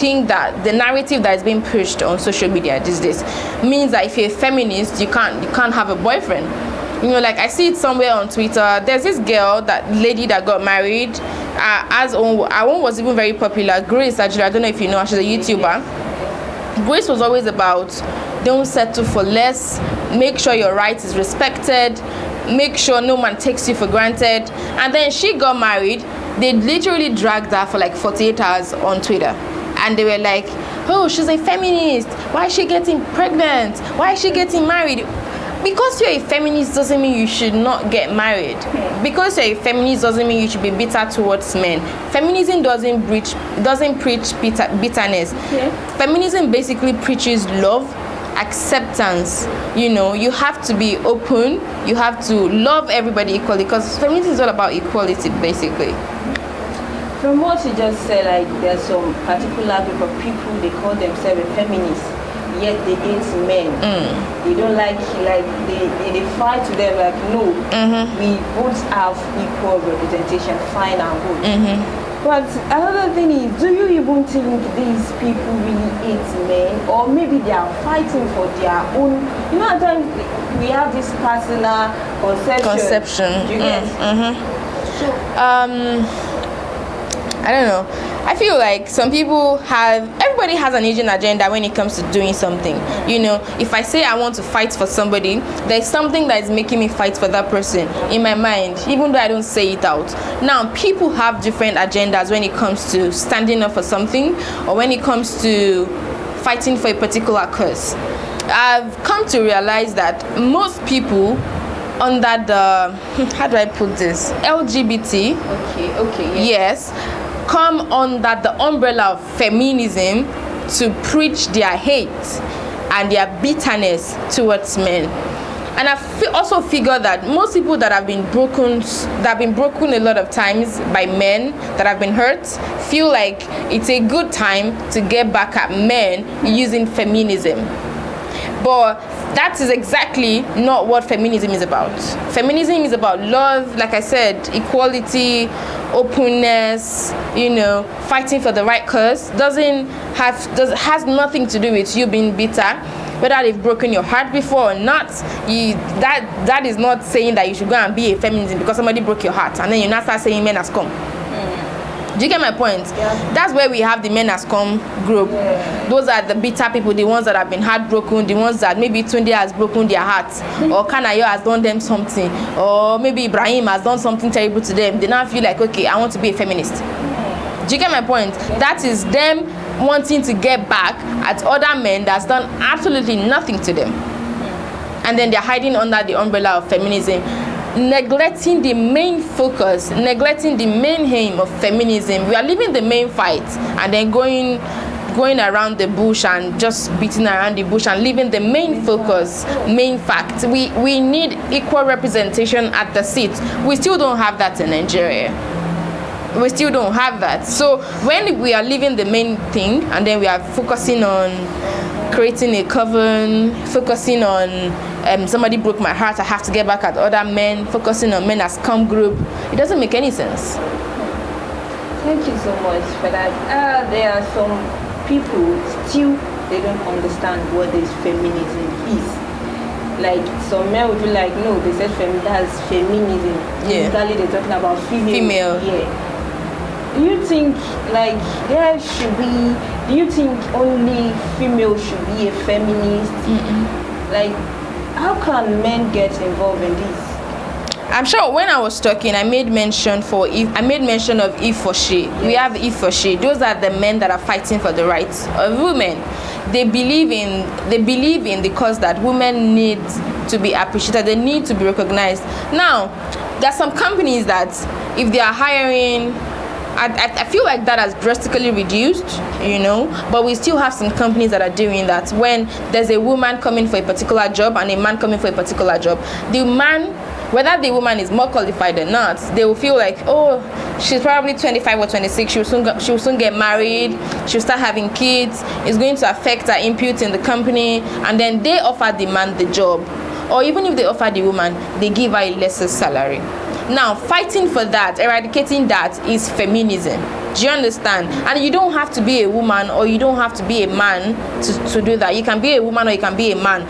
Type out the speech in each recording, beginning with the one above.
think that the narrative that is being pushed on social media these days means that if you're a feminist, you can't have a boyfriend. You know, like I see it somewhere on Twitter. There's this girl, that lady that got married. Her own was even very popular. Grace, actually, I don't know if you know her. She's a YouTuber. Grace was always about, don't settle for less. Make sure your right is respected. Make sure no man takes you for granted. And then she got married. They literally dragged her for like 48 hours on Twitter. And they were like, oh, she's a feminist. Why is she getting pregnant? Why is she getting married? Because you're a feminist doesn't mean you should not get married. Because you're a feminist doesn't mean you should be bitter towards men. Feminism doesn't preach bitterness. Feminism basically preaches love, acceptance. You know, you have to be open. You have to love everybody equally, because feminism is all about equality, basically. From what you just said, like there's some particular group of people, they call themselves a feminist, yet they hate men. They don't like they fight to them like, no, we both have equal representation, fine and good. But another thing is, do you even think these people really hate men, or maybe they are fighting for their own? You know, at times we have this personal conception. Do you get? I don't know. I feel like everybody has an agent agenda when it comes to doing something. You know, if I say I want to fight for somebody, there's something that is making me fight for that person in my mind, even though I don't say it out. Now, people have different agendas when it comes to standing up for something, or when it comes to fighting for a particular cause. I've come to realize that most people under the, how do I put this, LGBT, yes, come under the umbrella of feminism to preach their hate and their bitterness towards men. And I also figure that most people that have been broken a lot of times by men that have been hurt, feel like it's a good time to get back at men using feminism. But that is exactly not what feminism is about. Feminism is about love, like I said, equality, openness, you know, fighting for the right cause. Has nothing to do with you being bitter. Whether they've broken your heart before or not, that is not saying that you should go and be a feminist because somebody broke your heart and then you now start saying men has come. Do you get my point? Yeah. That's where we have the men has come group. Yeah. Those are the bitter people, the ones that have been heartbroken, the ones that maybe Tunde has broken their hearts, or Kanayo has done them something, or maybe Ibrahim has done something terrible to them. They now feel like, okay, I want to be a feminist. Do you get my point? That is them wanting to get back at other men that's done absolutely nothing to them. And then they're hiding under the umbrella of feminism, neglecting the main focus, neglecting the main aim of feminism. We are leaving the main fight and then going around the bush and just beating around the bush and leaving the main focus, main fact. We need equal representation at the seats. We still don't have that in Nigeria. We still don't have that. So when we are leaving the main thing and then we are focusing on creating a coven, focusing on somebody broke my heart, I have to get back at other men, focusing on men as scum group, it doesn't make any sense. Thank you so much for that. There are some people still, they don't understand what this feminism is. Like some men would be like, no, they said that's feminism. Yeah. Basically they're talking about female. Yeah. Do you think like do you think only female should be a feminist? Like, how can men get involved in this? I'm sure when I was talking, I made mention of he for she. Yes. We have he for she. Those are the men that are fighting for the rights of women. They believe in the cause that women need to be appreciated. They need to be recognized. Now, there are some companies that if they are hiring, I feel like that has drastically reduced, you know, but we still have some companies that are doing that. When there's a woman coming for a particular job and a man coming for a particular job, the man, whether the woman is more qualified or not, they will feel like, oh, she's probably 25 or 26, she will soon get married, she'll start having kids, it's going to affect her input in the company, and then they offer the man the job. Or even if they offer the woman, they give her a lesser salary. Now, fighting for that, eradicating that is feminism. Do you understand? And you don't have to be a woman or you don't have to be a man to do that. You can be a woman or you can be a man.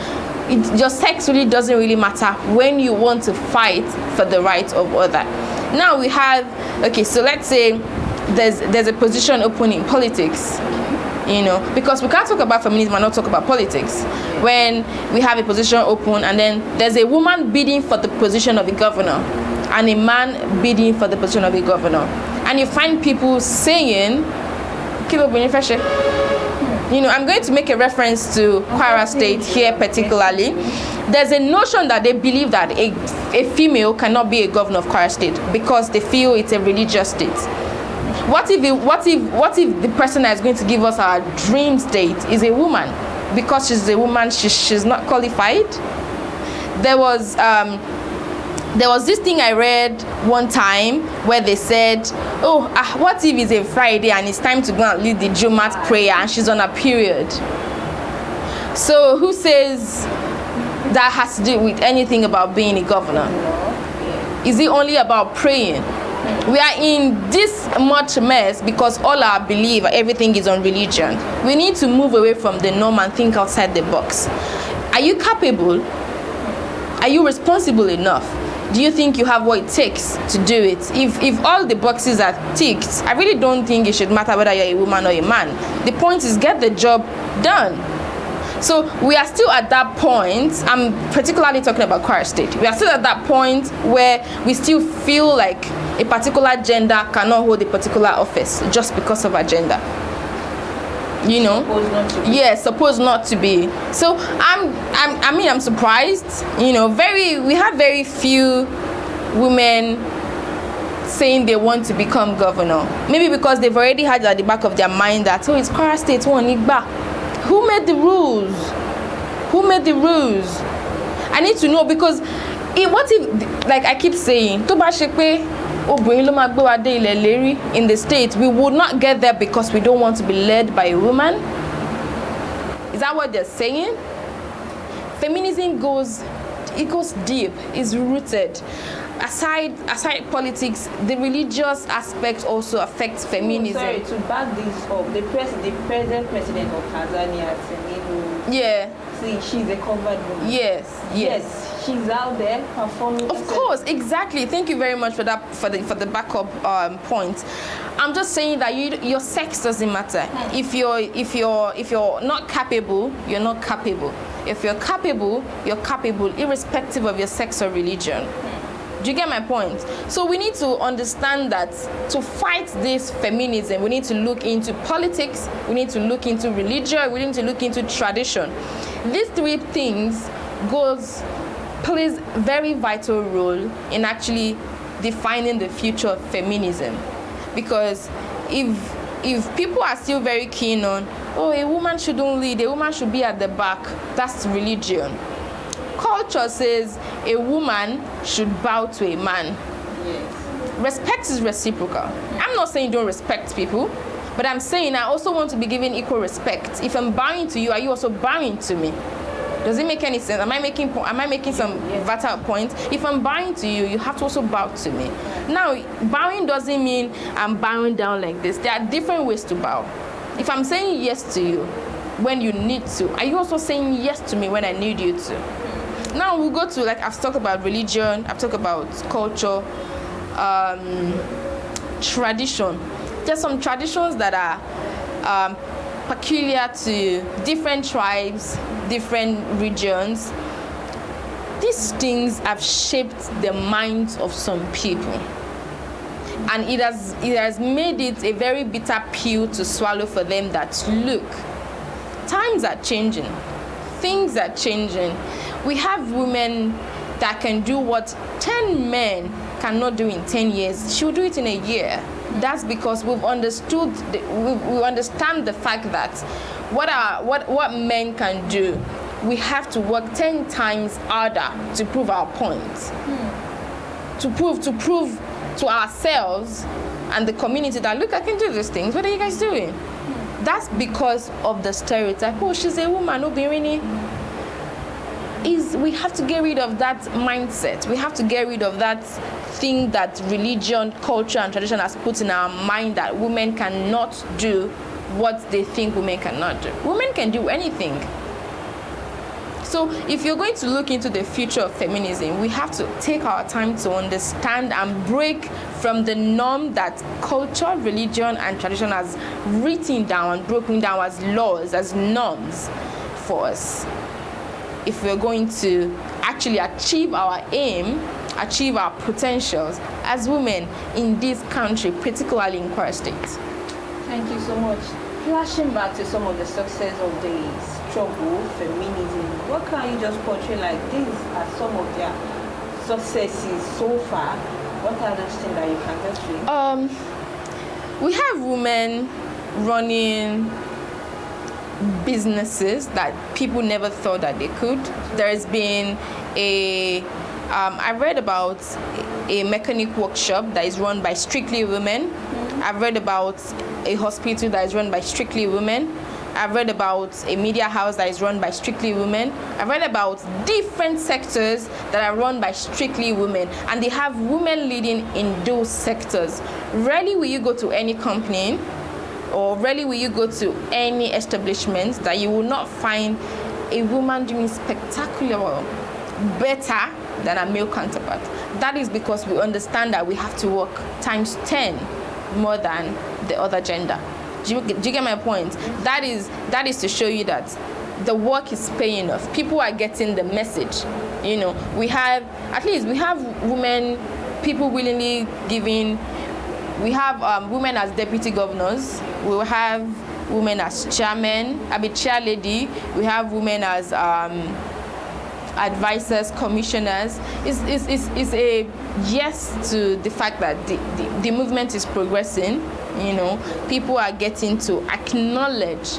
Your sex really doesn't really matter when you want to fight for the rights of other. Now we have, okay, so let's say there's a position open in politics, you know, because we can't talk about feminism and not talk about politics. When we have a position open and then there's a woman bidding for the position of a governor and a man bidding for the position of a governor, and you find people saying, you know, I'm going to make a reference to Kwara State here particularly. There's a notion that they believe that a female cannot be a governor of Kwara State because they feel it's a religious state. What if the person that is going to give us our dream state is a woman? Because she's a woman, she's not qualified. There was this thing I read one time where they said, what if it's a Friday and it's time to go and lead the Jumat prayer and she's on a period? So who says that has to do with anything about being a governor? Is it only about praying? We are in this much mess because all our belief, everything is on religion. We need to move away from the norm and think outside the box. Are you capable? Are you responsible enough? Do you think you have what it takes to do it? If all the boxes are ticked, I really don't think it should matter whether you're a woman or a man. The point is get the job done. So we are still at that point. I'm particularly talking about Kwara State. We are still at that point where we still feel like a particular gender cannot hold a particular office just because of her gender. You know, supposed not to be. So I'm surprised. You know, we have very few women saying they want to become governor. Maybe because they've already had at the back of their mind that it's Kwara State one Igba. Who made the rules? Who made the rules? I need to know, because what if, like I keep saying, in the States, we would not get there because we don't want to be led by a woman? Is that what they're saying? Feminism goes deep, is rooted. Aside politics, the religious aspect also affects feminism. Sorry, to back this up, the present president of Tanzania, Samiru. Yeah. See, she's a covered woman. Yes. She's out there performing. Of course, exactly. Thank you very much for that, for the backup point. I'm just saying that your sex doesn't matter. If you're not capable, you're not capable. If you're capable, irrespective of your sex or religion. Do you get my point? So we need to understand that to fight this feminism, we need to look into politics, we need to look into religion, we need to look into tradition. These three things plays very vital role in actually defining the future of feminism. Because if people are still very keen on, a woman shouldn't lead, a woman should be at the back, that's religion. Culture says a woman should bow to a man. Yes. Respect is reciprocal. I'm not saying don't respect people, but I'm saying I also want to be given equal respect. If I'm bowing to you, are you also bowing to me? Does it make any sense? Am I making some vital point? If I'm bowing to you, you have to also bow to me. Now, bowing doesn't mean I'm bowing down like this. There are different ways to bow. If I'm saying yes to you when you need to, are you also saying yes to me when I need you to? Now we'll go to, like, I've talked about religion, I've talked about culture, tradition. There's some traditions that are peculiar to different tribes, different regions. These things have shaped the minds of some people. And it has made it a very bitter pill to swallow for them that, look, times are changing. Things are changing. We have women that can do what 10 men cannot do in 10 years. She'll do it in a year. That's because we've understood, we understand the fact that what men can do, we have to work 10 times harder to prove our point. To prove to ourselves and the community that, look, I can do these things. What are you guys doing? That's because of the stereotype. Oh, she's a woman, we have to get rid of that mindset. We have to get rid of that thing that religion, culture, and tradition has put in our mind, that women cannot do what they think women cannot do. Women can do anything. So if you're going to look into the future of feminism, we have to take our time to understand and break from the norm that culture, religion, and tradition has written down and broken down as laws, as norms for us. If we're going to actually achieve our aim, achieve our potentials as women in this country, particularly in Kwara State. Thank you so much. Flashing back to some of the success of the struggle, feminism, what can you just portray like these are some of their successes so far? What are those things that you can just say? We have women running businesses that people never thought that they could. There has been I read about a mechanic workshop that is run by strictly women. I've read about a hospital that is run by strictly women. I've read about a media house that is run by strictly women. I've read about different sectors that are run by strictly women, and they have women leading in those sectors. Rarely will you go to any company, or rarely will you go to any establishment that you will not find a woman doing spectacular, better than a male counterpart. That is because we understand that we have to work times 10 more than the other gender. Do you get my point? That is to show you that the work is paying off. People are getting the message. You know, we have women, people willingly giving. We have women as deputy governors. We have women as chairmen, chair lady. We have women as advisors, commissioners. It's a yes to the fact that the movement is progressing. You know, people are getting to acknowledge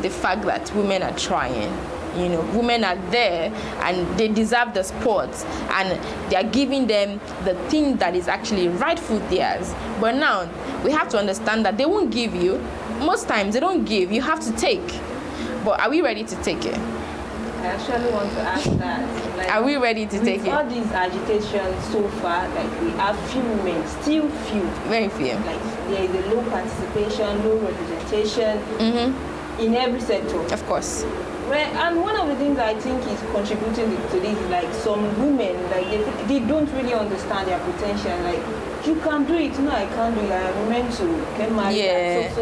the fact that women are trying. You know, women are there and they deserve the spot, and they are giving them the thing that is actually rightful theirs. But now we have to understand that they won't give you. Most times they don't give. You have to take. But are we ready to take it? I actually want to ask that. Like, are we ready to take it? All these agitations so far, like we have few women, still few. Very few. Like there is a low participation, low representation in every sector. Of course. And one of the things I think is contributing to this is like some women, like they don't really understand their potential. Like, you can do it. No, I can't do it. I am meant to get married.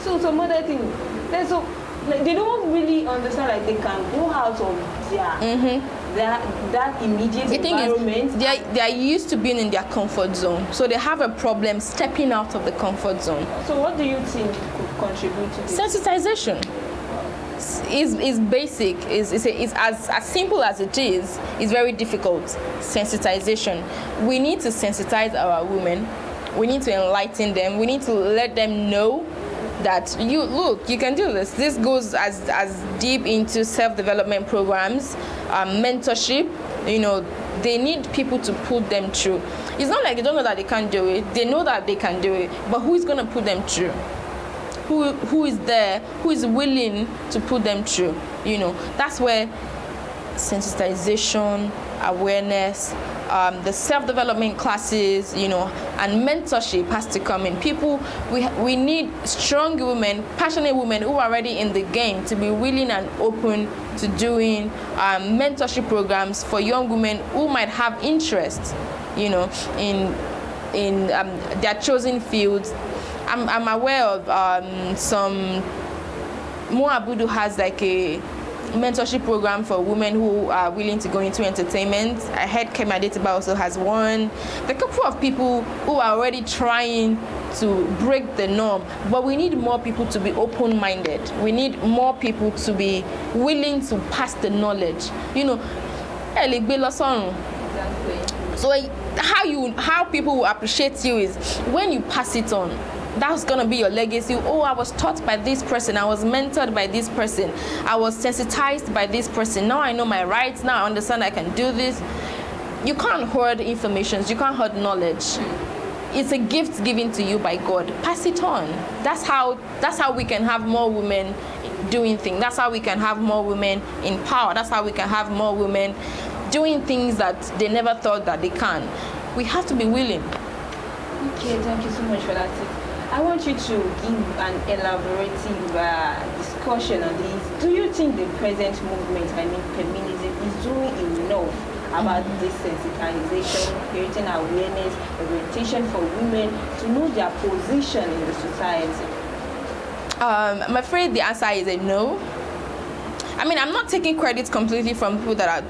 So some other things. There's so like they don't really understand. Like they can go out of that immediate environment. The thing is, they are used to being in their comfort zone, so they have a problem stepping out of the comfort zone. So what do you think could contribute to this? Sensitization is basic. Is as simple as it is. It's very difficult. Sensitization. We need to sensitize our women. We need to enlighten them. We need to let them know that you can do this. This goes as deep into self-development programs, mentorship. You know, they need people to put them through. It's not like they don't know that they can't do it. They know that they can do it, but who is going to put them through? Who is there? Who is willing to put them through? You know, that's where sensitization, awareness, the self-development classes, you know, and mentorship has to come in. People, we need strong women, passionate women who are already in the game to be willing and open to doing mentorship programs for young women who might have interest, you know, in their chosen fields. I'm aware of some. Moabudu has like a mentorship program for women who are willing to go into entertainment. I heard Kemi Adetiba also has one. There are a couple of people who are already trying to break the norm, but we need more people to be open-minded. We need more people to be willing to pass the knowledge. You know, so how people will appreciate you is when you pass it on. That's gonna be your legacy. Oh, I was taught by this person. I was mentored by this person. I was sensitized by this person. Now I know my rights. Now I understand I can do this. You can't hoard information. You can't hoard knowledge. It's a gift given to you by God. Pass it on. That's how we can have more women doing things. That's how we can have more women in power. That's how we can have more women doing things that they never thought that they can. We have to be willing. Okay, thank you so much for that. I want you to give an elaborative discussion on this. Do you think the present movement, I mean feminism, is doing enough about this sensitization, creating awareness, orientation for women to know their position in the society? I'm afraid the answer is a no. I mean, I'm not taking credit completely from people that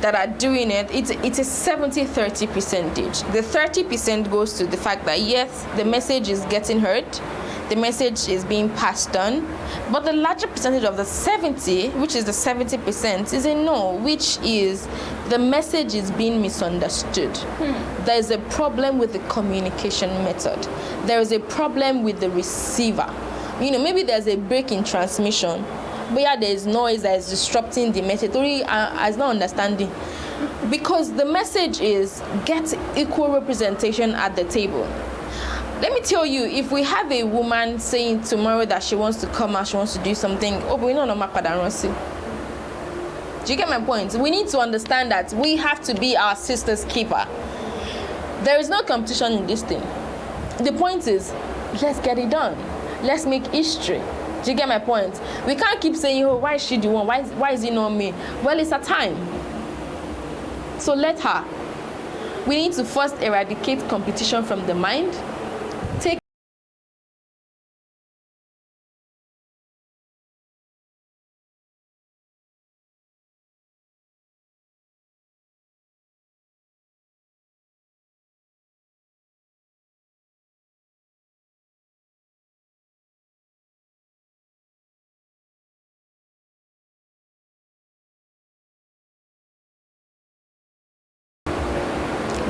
are doing it. It's a 70-30 percentage. The 30% goes to the fact that yes, the message is getting heard, the message is being passed on, but the larger percentage of the 70, which is the 70%, is a no, which is the message is being misunderstood. There is a problem with the communication method. There is a problem with the receiver. Maybe there's a break in transmission, but yeah, there is noise that is disrupting the message. Is not understanding, because the message is get equal representation at the table. Let me tell you, if we have a woman saying tomorrow that she wants to come out, she wants to do something, but we don't know. Do you get my point? We need to understand that we have to be our sister's keeper. There is no competition in this thing. The point is, let's get it done. Let's make history. Do you get my point? We can't keep saying, oh, why is she the one? Why is it not me? Well, it's her time. So let her. We need to first eradicate competition from the mind. Take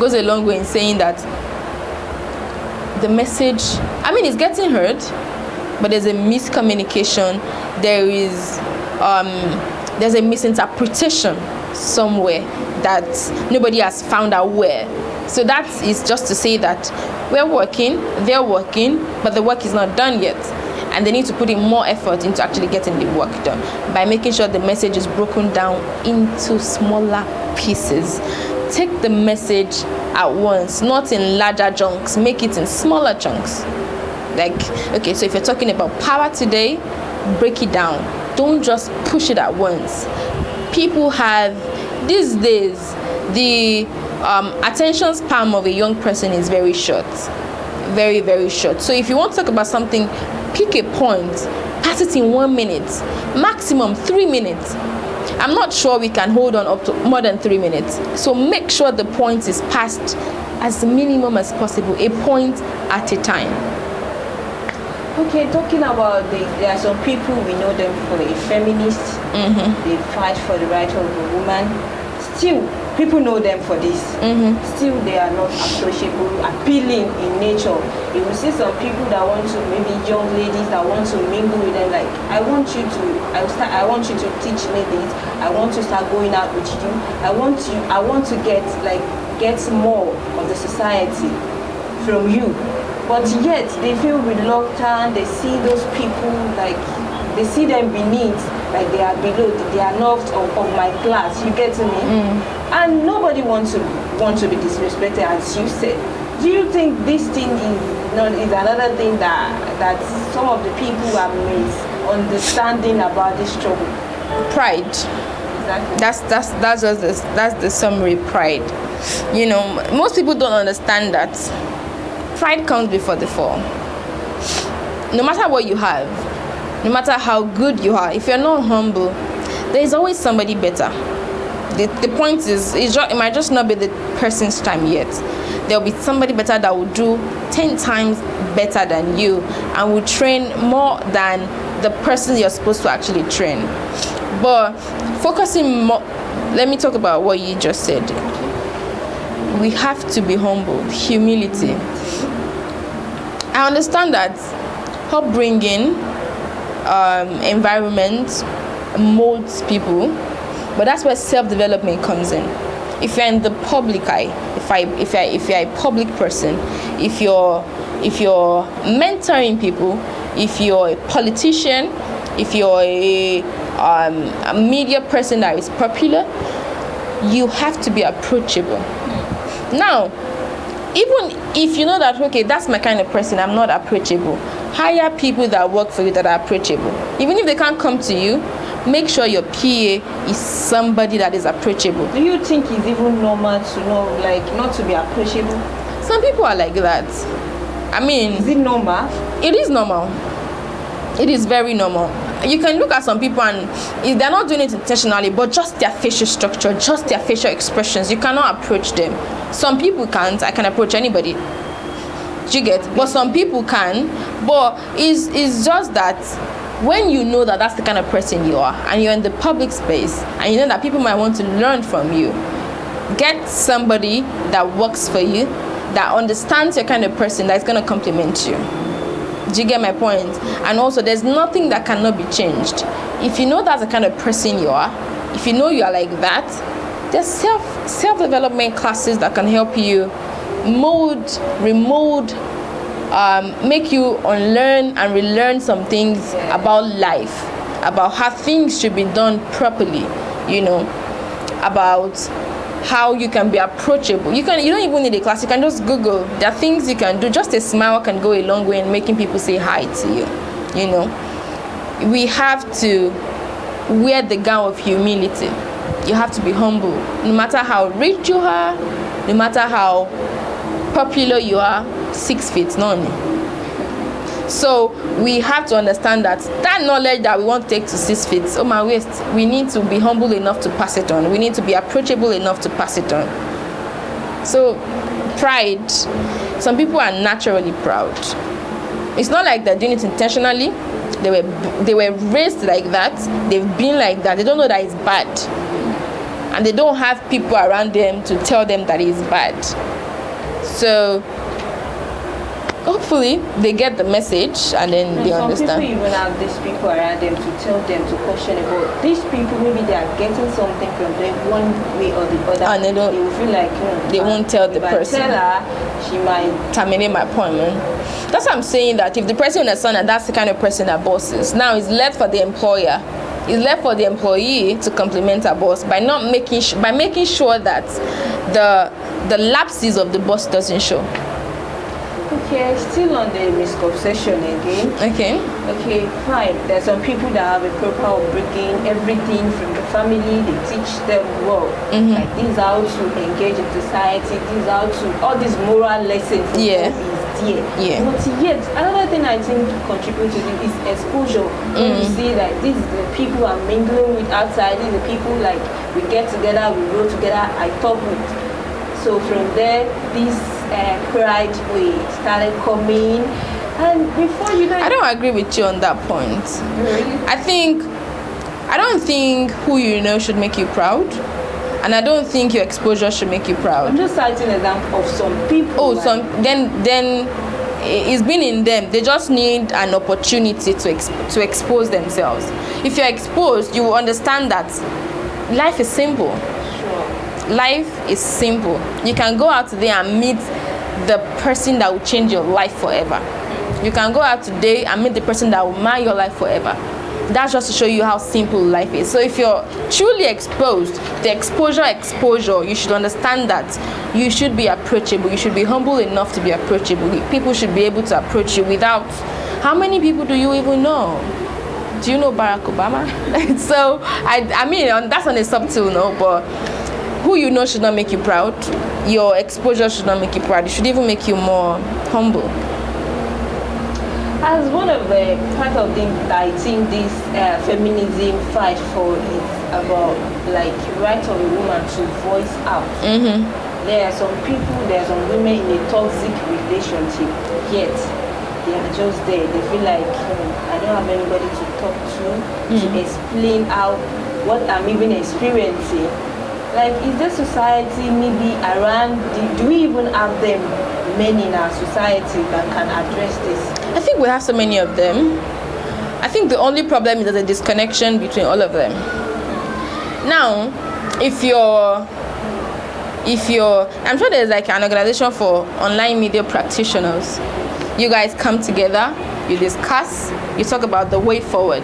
goes a long way in saying that the message, I mean, it's getting heard, but there's a miscommunication. There's a misinterpretation somewhere that nobody has found out where. So that is just to say that they're working, but the work is not done yet. And they need to put in more effort into actually getting the work done by making sure the message is broken down into smaller pieces. Take the message at once, not in larger chunks. Make it in smaller chunks. Like, okay, so if you're talking about power today, break it down. Don't just push it at once. People have, these days, the attention span of a young person is very short. Very, very short. So if you want to talk about something, pick a point, pass it in 1 minute, maximum 3 minutes. I'm not sure we can hold on up to more than 3 minutes. So make sure the point is passed as minimum as possible, a point at a time. Okay, talking about there are some people, we know them for a feminist. They fight for the right of a woman. Still, people know them for this. Still, they are not approachable, appealing in nature. You will see some people that want to, maybe young ladies that want to mingle with them. Like, I want you to teach me this. I want to start going out with you. I want to get more of the society from you. But yet they feel reluctant. They see those people like they see them beneath, like they are below. They are not of my class. You get to me? And nobody wants to be disrespected, as you said. Do you think this thing is another thing that some of the people are misunderstanding about this struggle? Pride. Exactly. That's the summary. Pride. Most people don't understand that pride comes before the fall. No matter what you have, no matter how good you are, if you're not humble, there is always somebody better. The point is, it might just not be the person's time yet. There'll be somebody better that will do 10 times better than you and will train more than the person you're supposed to actually train. But focusing more, let me talk about what you just said. We have to be humble, humility. I understand that upbringing, environment molds people, but that's where self-development comes in. If you're in the public eye, if you're a public person, if you're mentoring people, if you're a politician, if you're a media person that is popular, you have to be approachable. Now, even if you know that, okay, that's my kind of person, I'm not approachable, hire people that work for you that are approachable. Even if they can't come to you, make sure your PA is somebody that is approachable. Do you think it's even normal to know, like, not to be approachable? Some people are like that. I mean, Is it normal? it is normal. It is very normal. You can look at some people and if they're not doing it intentionally, but just their facial structure, just their facial expressions, you cannot approach them. Some people can't. I can approach anybody. Do you get? But some people can. But it's just that when you know that that's the kind of person you are and you're in the public space and you know that people might want to learn from you, get somebody that works for you, that understands your kind of person, that's going to compliment you. Do you get my point? And also, there's nothing that cannot be changed. If you know that's the kind of person you are, if you know you are like that, there's self-development classes that can help you mold, remold, make you unlearn and relearn some things about life, about how things should be done properly, you know, about how you can be approachable. You don't even need a class. You can just Google. There are things you can do. Just a smile can go a long way in making people say hi to you. You know, we have to wear the gown of humility. You have to be humble. No matter how rich you are, no matter how popular you are, 6 feet, none. So we have to understand that knowledge that we want to take to 6 feet, oh my waist, we need to be humble enough to pass it on. We need to be approachable enough to pass it on. So pride, some people are naturally proud. It's not like they're doing it intentionally. They were raised like that. They've been like that. They don't know that it's bad. And they don't have people around them to tell them that it's bad. So hopefully they get the message and then they understand. Some people even have these people around them to tell them to question about these people. Maybe they are getting something from them one way or the other, and they will feel like they won't tell the person. If I tell her, she might terminate my appointment. That's what I'm saying, that if the person understands that that's the kind of person that boss is, now it's left for the employer. It's left for the employee to compliment our boss by making sure that the lapses of the boss doesn't show. Okay, still on the misconception again. Okay, fine. There's some people that have a proper upbringing, everything from the family, they teach them well. Like this is how to engage in society, this is how to, all these moral lessons from is there. But yet, another thing I think contributes to this is exposure. When you see that these are the people I'm mingling with outside, these are the people like we get together, we roll together, I talk with. So from there, this pride we started coming, and before you know, I don't agree with you on that point. Really? I don't think who you know should make you proud, and I don't think your exposure should make you proud. I'm just citing an example of some people. Oh, like, then it's been in them. They just need an opportunity to expose themselves. If you're exposed, you will understand that life is simple. Life is simple. You can go out today and meet the person that will change your life forever. You can go out today and meet the person that will marry your life forever. That's just to show you how simple life is. So if you're truly exposed, the exposure, you should understand that you should be approachable. You should be humble enough to be approachable. People should be able to approach you without, how many people do you even know? Do you know Barack Obama? So, I mean, that's on a subtle note, but who you know should not make you proud. Your exposure should not make you proud. It should even make you more humble. As one of the part of things that I think this feminism fight for is about like right of a woman to voice out. There are some people, there are some women in a toxic relationship, yet they are just there. They feel like I don't have anybody to talk to explain out what I'm even experiencing. Like, is there society maybe around, do we even have them, men in our society that can address this? I think we have so many of them. I think the only problem is there's a disconnection between all of them. Now, if you're, I'm sure there's like an organization for online media practitioners. You guys come together, you discuss, you talk about the way forward.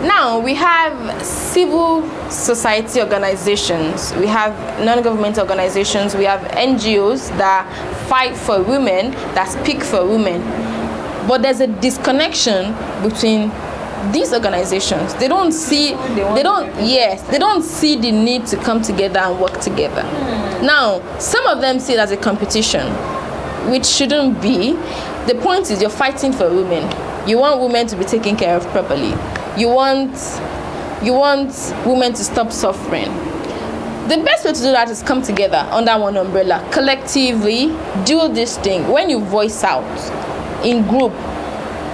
Now we have civil society organizations, we have non-governmental organizations, we have NGOs that fight for women, that speak for women. But there's a disconnection between these organizations. They don't see the need to come together and work together. Now, some of them see it as a competition, which shouldn't be. The point is, you're fighting for women. You want women to be taken care of properly. You want women to stop suffering. The best way to do that is come together under one umbrella, collectively do this thing. When you voice out in group,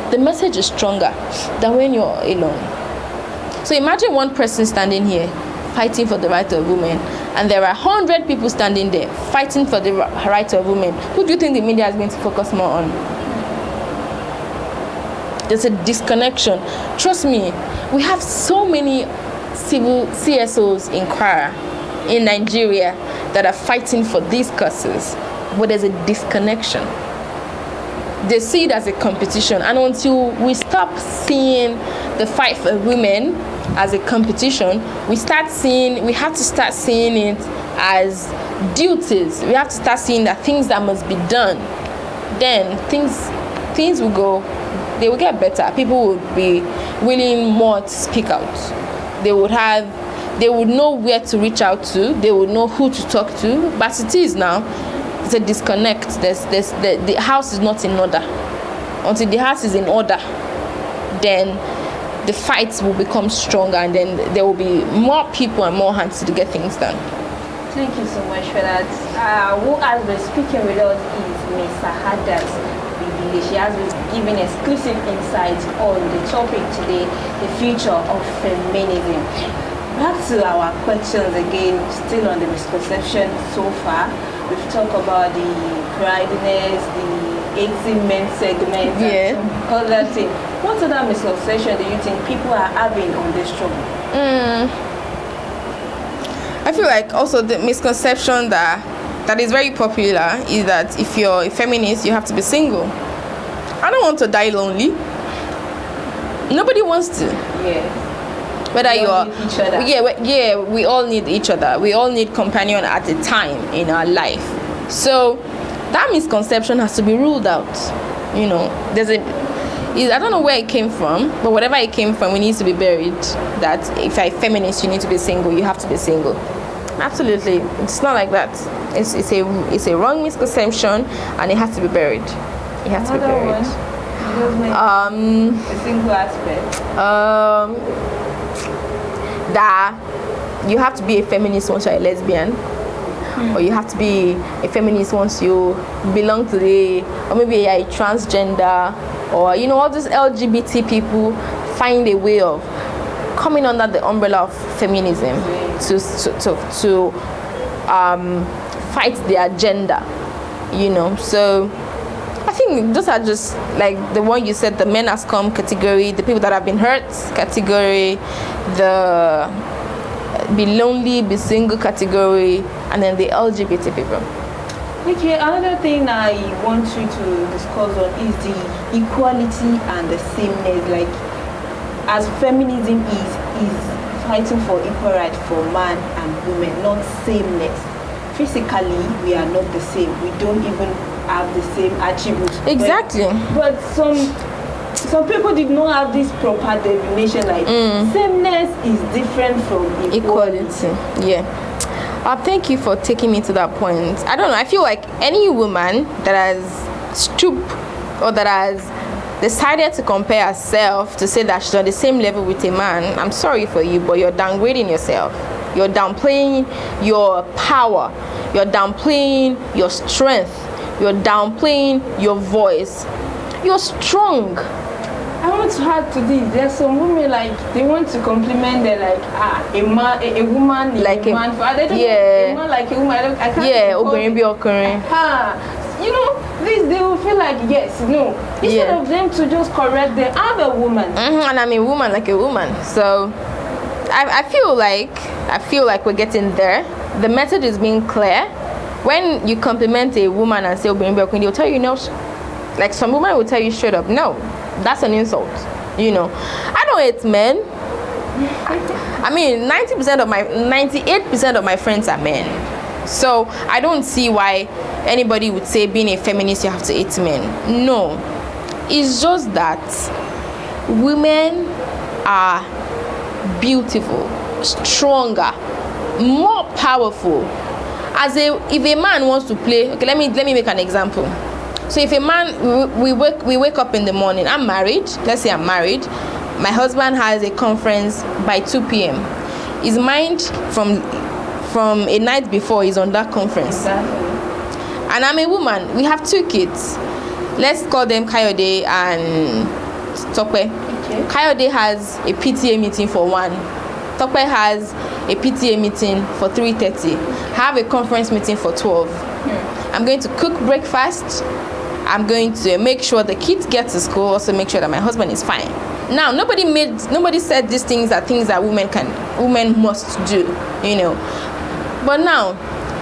the message is stronger than when you're alone. So imagine one person standing here fighting for the right of women, and there are 100 people standing there fighting for the right of women. Who do you think the media is going to focus more on? There's a disconnection. Trust me, we have so many civil CSOs in Kwara, in Nigeria, that are fighting for these causes, but there's a disconnection. They see it as a competition, and until we stop seeing the fight for women as a competition, we have to start seeing it as duties. We have to start seeing that things that must be done. Then things will go, they will get better. People would be willing more to speak out. They would know where to reach out to. They would know who to talk to. But it is now, it's a disconnect. The house is not in order. Until the house is in order, then the fights will become stronger, and then there will be more people and more hands to get things done. Thank you so much for that. Who has been speaking with us is Ms. Sahadat. She has been giving exclusive insights on the topic today, the future of feminism. Back to our questions again, still on the misconception so far. We've talked about the prideness, the 18-men segment, and some other things. What other misconception do you think people are having on this struggle? I feel like also the misconception that is very popular is that if you're a feminist, you have to be single. I don't want to die lonely. Nobody wants to. Yeah. Whether we all need each other. We all need each other. We all need companion at a time in our life. So that misconception has to be ruled out. You know, I don't know where it came from, but whatever it came from, it needs to be buried. That if you're a feminist, you need to be single. You have to be single. Absolutely, it's not like that. It's a wrong misconception, and it has to be buried. It has to be buried. A single aspect. That you have to be a feminist once you're a lesbian, or you have to be a feminist once you belong to or maybe you're a transgender, or all these LGBT people find a way of coming under the umbrella of feminism to fight their agenda. So I think those are just like the one you said, the men has come category, the people that have been hurt category, the be lonely, be single category, and then the LGBT people. Okay, another thing I want you to discuss on is the equality and the sameness. Like, as feminism is fighting for equal rights for man and women, not sameness. Physically, we are not the same. We don't even have the same attributes. Exactly. But some people did not have this proper definition. Like, sameness is different from equality. Yeah. Thank you for taking me to that point. I don't know. I feel like any woman that has stooped or that has decided to compare herself to say that she's on the same level with a man, I'm sorry for you, but you're downgrading yourself. You're downplaying your power. You're downplaying your strength. You're downplaying your voice. You're strong. I want to add to this. There's some women, like, they want to compliment them, like, a woman like a man. A man like a woman. I can't. Yeah, occurring. This, they will feel like, yes, no. Instead of them to just correct them, I'm a woman. And I'm a woman like a woman. So I feel like we're getting there. The message is being clear. When you compliment a woman and say they'll tell you no. Like, some women will tell you straight up, no, that's an insult. I don't hate men. I mean, 98% of my friends are men. So I don't see why anybody would say being a feminist you have to hate men. No. It's just that women are beautiful, stronger, more powerful. If a man wants to play, okay, let me make an example. So if a man, we wake up in the morning, I'm married, let's say I'm married, my husband has a conference by 2 p.m. His mind from a night before is on that conference. Exactly. And I'm a woman, we have 2 kids. Let's call them Kayode and Tope. Okay. Kayode has a PTA meeting for 1. Tope has a PTA meeting for 3:30. I have a conference meeting for 12. I'm going to cook breakfast. I'm going to make sure the kids get to school, also make sure that my husband is fine. Now, nobody said these things are things that women must do, you know. But now,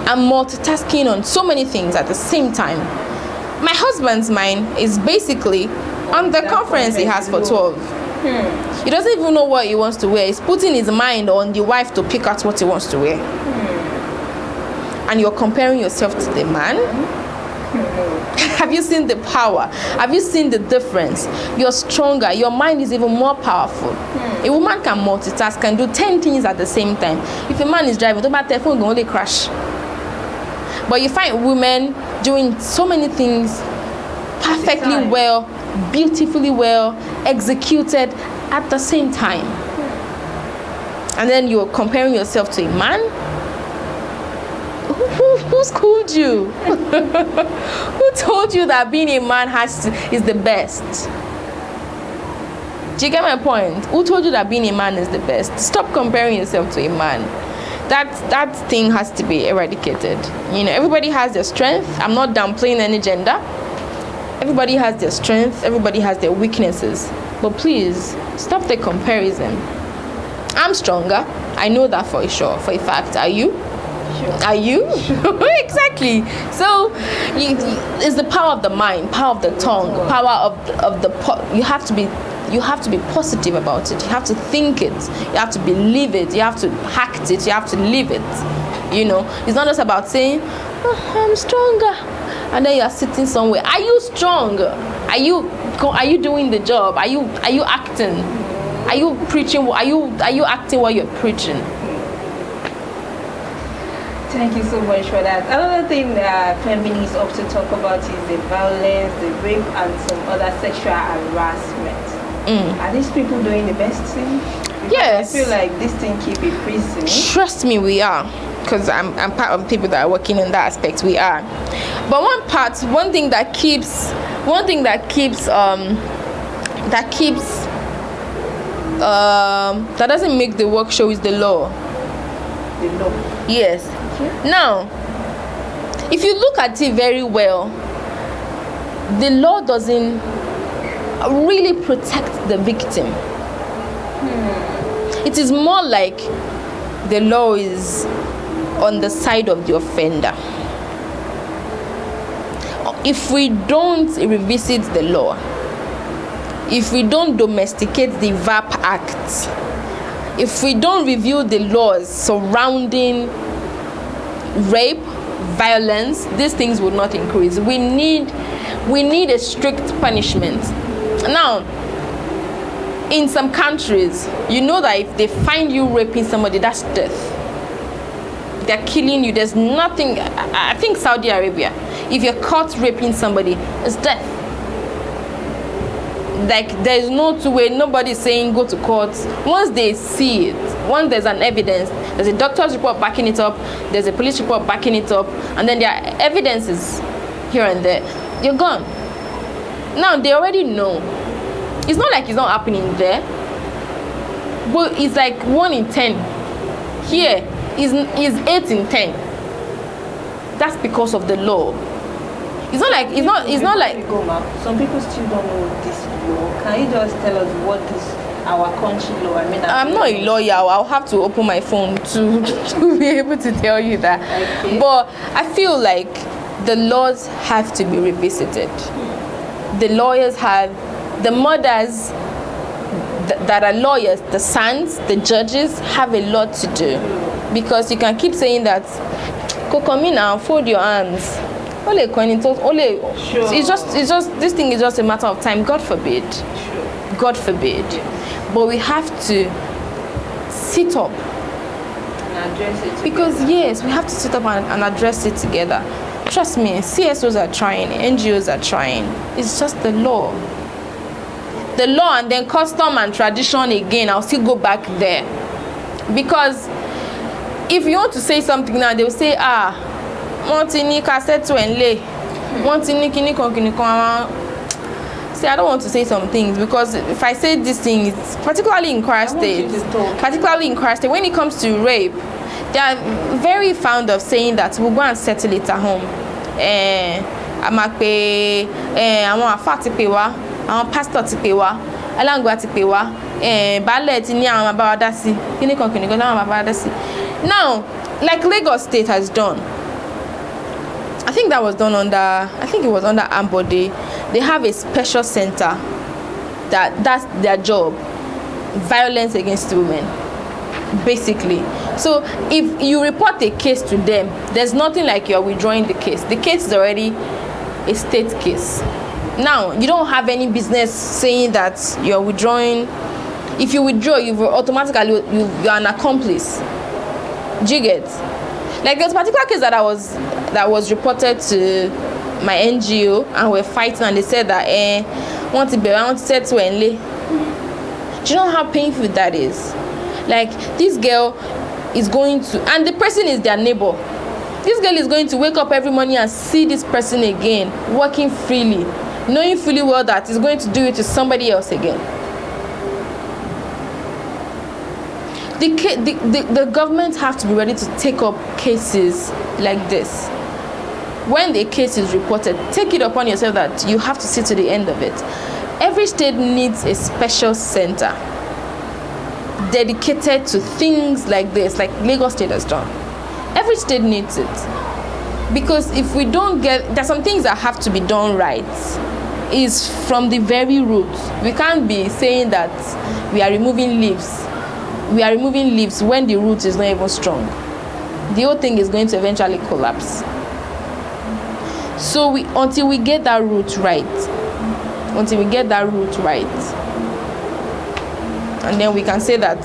I'm multitasking on so many things at the same time. My husband's mind is basically on the conference he has for 12. He doesn't even know what he wants to wear. He's putting his mind on the wife to pick out what he wants to wear. And you're comparing yourself to the man? Have you seen the power? Have you seen the difference? You're stronger. Your mind is even more powerful. A woman can multitask, can do 10 things at the same time. If a man is driving, the phone will only crash. But you find women doing so many things perfectly well, beautifully well, executed at the same time. And then you're comparing yourself to a man? Who schooled you? Who told you that being a man is the best? Do you get my point? Who told you that being a man is the best? Stop comparing yourself to a man. That thing has to be eradicated. You know, everybody has their strength. I'm not downplaying any gender. Everybody has their strength. Everybody has their weaknesses. But please, stop the comparison. I'm stronger. I know that for sure, for a fact. Are you? Sure. Are you? Exactly. So it's the power of the mind, power of the tongue, power of you have to be positive about it. You have to think it. You have to believe it. You have to act it. You have to live it. You know, it's not just about saying, oh, I'm stronger, and then you are sitting somewhere. Are you strong? Are you doing the job? Are you acting? Are you preaching? Are you acting while you're preaching? Thank you so much for that. Another thing that feminists often talk about is the violence, the rape, and some other sexual harassment. Are these people doing the best thing? Because Yes. I feel like this thing keep increasing. Trust me, we are, because I'm part of people that are working in that aspect. We are, but one thing that doesn't make the work show is the law. The law. Yes. Now, if you look at it very well, the law doesn't really protect the victim. It is more like the law is on the side of the offender. If we don't revisit the law, if we don't domesticate the VAP Act, if we don't review the laws surrounding rape, violence, these things will not increase. We need a strict punishment. Now, in some countries, you know that if they find you raping somebody, that's death. They're killing you. There's nothing. I think Saudi Arabia, if you're caught raping somebody, it's death. Like, there's no two way. Nobody's saying go to court. Once they see it, once there's an evidence, there's a doctor's report backing it up, there's a police report backing it up, and then there are evidences here and there, you're gone. Now, they already know. It's not like it's not happening there, but it's like 1 in 10. Here is 8 in 10. That's because of the law. It's not like Go, ma'am. Some people still don't know this law. Can you just tell us what is our country law? I mean, I'm not a lawyer. I'll have to open my phone to be able to tell you that. Okay. But I feel like the laws have to be revisited. The lawyers have, the mothers that are lawyers, the SANs, the judges have a lot to do, because you can keep saying that, "Go come in now, fold your hands." Sure. It's just this thing is just a matter of time. God forbid. Sure. God forbid. But we have to sit up And address it. because together. yes, we have to sit up and address it together. Trust me, CSOs are trying, NGOs are trying. It's just the law. The law and then custom and tradition again. I'll still go back there. Because if you want to say something now, they'll say, wọ́n ti ní cassette enle. Wọ́n ti ní kíní kan. See, I don't want to say some things, because if I say these things, particularly in Kwara State, when it comes to rape, they are very fond of saying that we'll go and settle it at home. A máa pe àwọn àfáà ti pè wá, àwọn pastor ti pè wá, aláǹgbá ti pè wá, baálẹ̀ ti ní àwọn bàbá wa dá sí, kíní kan láwọn bàbá wa dá sí. Now, like Lagos State has done, I think it was under Ambode. They have a special center that's their job, violence against women, basically. So if you report a case to them, there's nothing like you're withdrawing the case. The case is already a state case. Now, you don't have any business saying that you're withdrawing. If you withdraw, you're an accomplice. Do you get? Like, there's a particular case that was reported to my NGO, and we're fighting, and they said that want to settle enle. Do you know how painful that is? Like, this girl is going to, and the person is their neighbor. This girl is going to wake up every morning and see this person again, working freely, knowing fully well that he's going to do it to somebody else again. The government have to be ready to take up cases like this. When the case is reported, take it upon yourself that you have to see to the end of it. Every state needs a special center dedicated to things like this, like Lagos State has done. Every state needs it. Because if we don't there's some things that have to be done right. Is from the very root. We can't be saying that we are removing leaves. We are removing leaves when the root is not even strong. The whole thing is going to eventually collapse. So until we get that root right, and then we can say that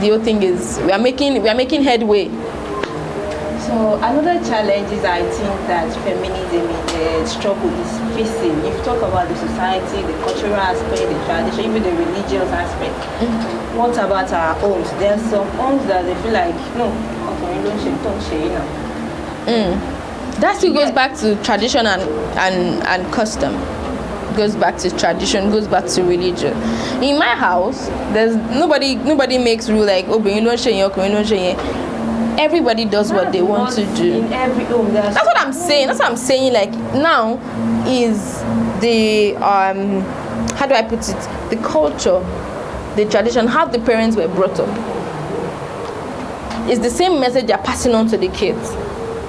the whole thing is we are making headway. So another challenge is, I think, that feminism struggle is facing. You've talked about the society, the cultural aspect, the tradition, even the religious aspect. Mm-hmm. What about our homes? There are some homes that they feel like, no, don't share now. That still goes back to tradition and custom. Goes back to tradition, goes back to religion. In my house, there's nobody makes rule like, oh, but you don't share. Everybody does what they want to do. In every home, that's what I'm saying. Like, now is the how do I put it? The culture, the tradition, how the parents were brought up. It's the same message they're passing on to the kids.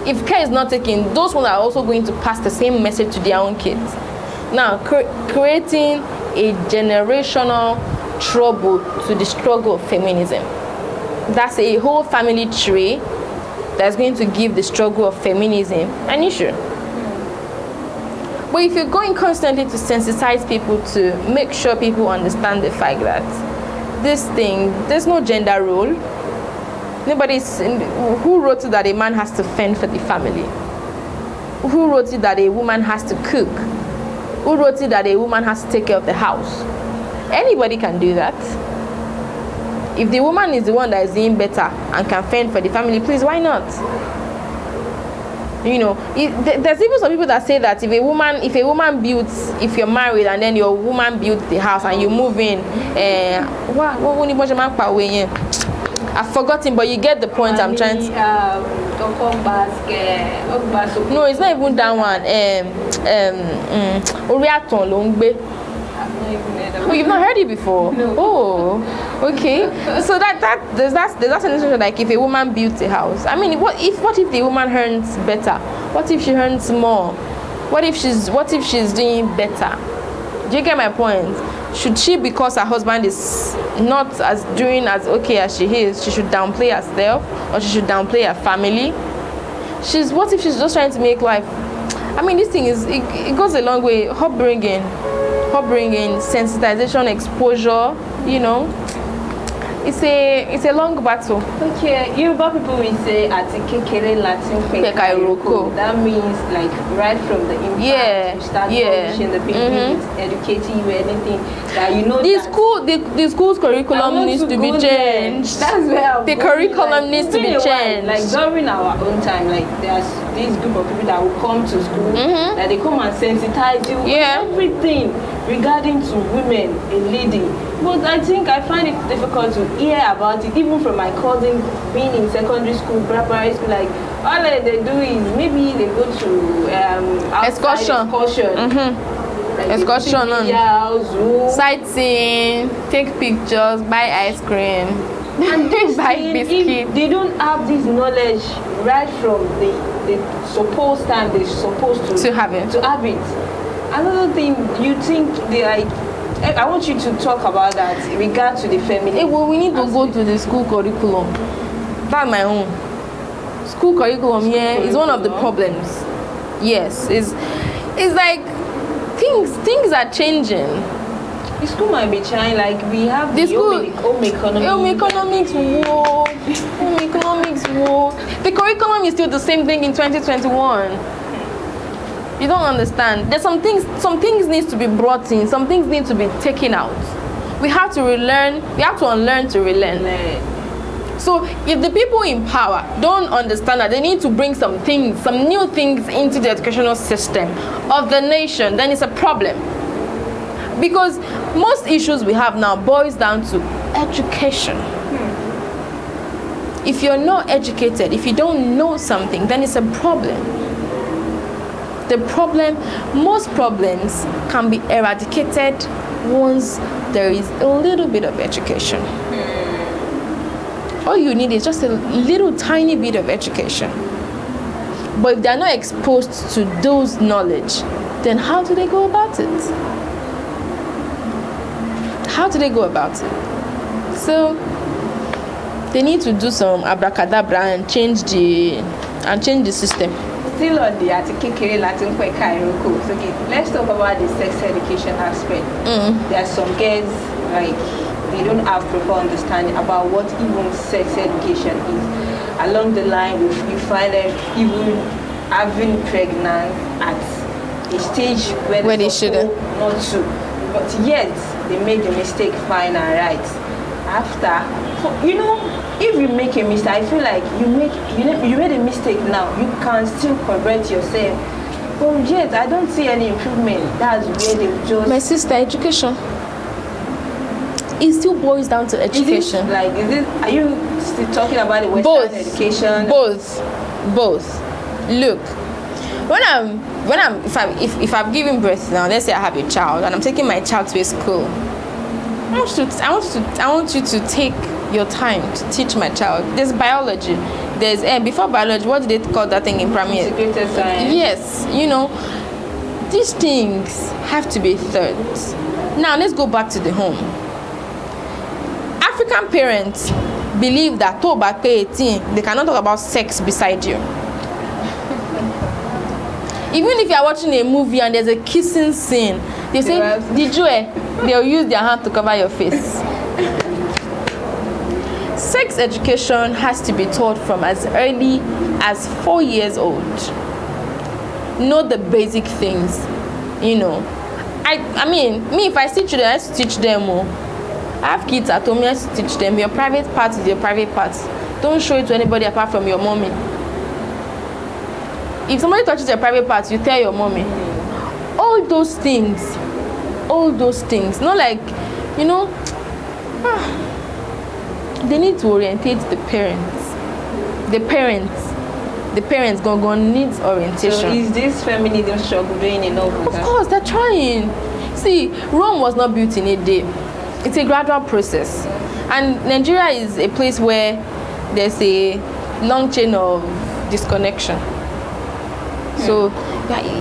If care is not taken, those ones are also going to pass the same message to their own kids. Now, creating a generational trouble to the struggle of feminism. That's a whole family tree that's going to give the struggle of feminism an issue. But if you're going constantly to sensitize people, to make sure people understand the fact that this thing, there's no gender role. Who wrote it that a man has to fend for the family? Who wrote it that a woman has to cook? Who wrote it that a woman has to take care of the house? Anybody can do that. If the woman is the one that is doing better and can fend for the family, please, why not? You know, there's even some people that say that if if you're married and then your woman builds the house and you move in, I've forgotten, but you get the point. I'm trying to. No, it's not even that one. Oriaton Longbe. Oh, you've not heard it before? No. Oh, okay. So there's that sensation like if a woman builds a house. I mean, what if the woman earns better? What if she earns more? What if she's doing better? Do you get my point? should she, because her husband is not as doing as okay as she is, she should downplay herself, or she should downplay her family? What if she's just trying to make life? I mean, this thing is, it goes a long way. Upbringing, sensitization, exposure, you know. It's a long battle. Okay, Yoruba people will say "Ati kekere Latin peka iroko." That means like right from the infant, you start teaching the people, educating you, anything that you know. The school's curriculum needs to be changed. That's where the curriculum needs to be changed. Like during our own time, like there's this group of people that will come to school, that they come and sensitize you with everything regarding to women in leading. But I think I find it difficult to hear about it, even from my cousins being in secondary school, primary school. Like all they do is maybe they go to excursion, like excursion, sightseeing, take pictures, buy ice cream, and buy biscuit. They don't have this knowledge right from the supposed time they're supposed to have it. Another thing, you think they like. I want you to talk about that in regard to the feminine. Well, we need to go to the school curriculum. That's my own. School curriculum, is one of the problems. Yes, it's like things are changing. The school might be changing. Like we have the home economics. Home economics. The curriculum is still the same thing in 2021. You don't understand. There's some things need to be brought in, some things need to be taken out. We have to relearn, we have to unlearn to relearn. So if the people in power don't understand that they need to bring some new things into the educational system of the nation, then it's a problem. Because most issues we have now boils down to education. If you're not educated, if you don't know something, then it's a problem. Most problems can be eradicated once there is a little bit of education. All you need is just a little tiny bit of education. But if they're not exposed to those knowledge, then how do they go about it? So they need to do some abracadabra and change the system. Still on the Atikekere Latin Kweka Iroko. Okay, let's talk about the sex education aspect. There are some girls like they don't have proper understanding about what even sex education is. Along the line, you find them even having pregnant at a stage where they shouldn't not to, but yet they made the mistake fine and right. After, you know, if you make a mistake, I feel like you made a mistake now. You can still correct yourself. But yet, I don't see any improvement. That's where they just. My sister, education. It still boils down to education. Are you still talking about the Western education? Both. Look, if I'm giving birth now, let's say I have a child and I'm taking my child to a school. I want you to take your time to teach my child. There's biology. There's before biology, what did they call that thing in primary? Integrated science. Yes, you know, these things have to be taught. Now let's go back to the home. African parents believe that by 18, they cannot talk about sex beside you. Even if you are watching a movie and there's a kissing scene, they say, did you? They'll use their hand to cover your face. Sex education has to be taught from as early as 4 years old. Know the basic things, you know. I mean, me, if I see children, I have to teach them more. I have kids at home, I have to teach them. Your private part is your private part. Don't show it to anybody apart from your mommy. If somebody touches your private part, you tell your mommy. All those things. Not like, you know, they need to orientate the parents. The parents gonna needs orientation. So is this feminism struggle doing enough? Of course, they're trying. See, Rome was not built in a day. It's a gradual process. And Nigeria is a place where there's a long chain of disconnection. So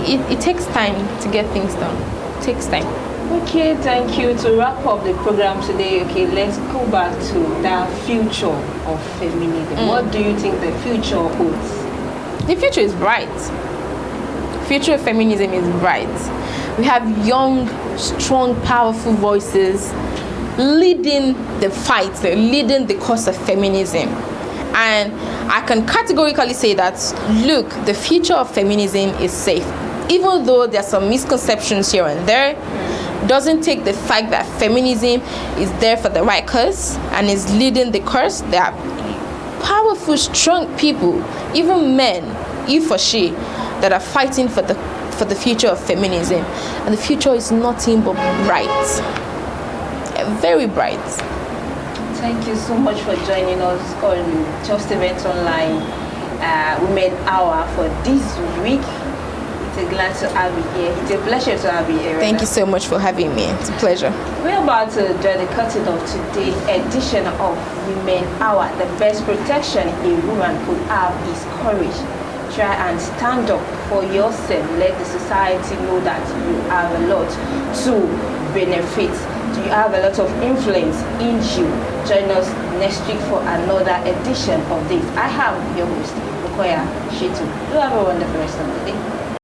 it takes time to get things done. It takes time. Okay, thank you. To wrap up the program today, okay, let's go back to the future of feminism. What do you think the future holds? The future is bright. Future of feminism is bright. We have young, strong, powerful voices leading the fight, leading the cause of feminism. And I can categorically say that, look, the future of feminism is safe. Even though there are some misconceptions here and there, doesn't take the fact that feminism is there for the right cause and is leading the cause. There are powerful, strong people, even men, he for she, that are fighting for the future of feminism. And the future is nothing but bright. Very bright. Thank you so much for joining us on Just Events Online Women Hour for this week. It's a glad to have you here. It's a pleasure to have you here. Thank you so much for having me. It's a pleasure. We're about to join the curtain of today's edition of Women Hour. The best protection a woman could have is courage. Try and stand up for yourself. Let the society know that you have a lot to benefit. You have a lot of influence in you. Join us next week for another edition of this. I am your host, Okoya Shitu. Do have a wonderful rest of the day.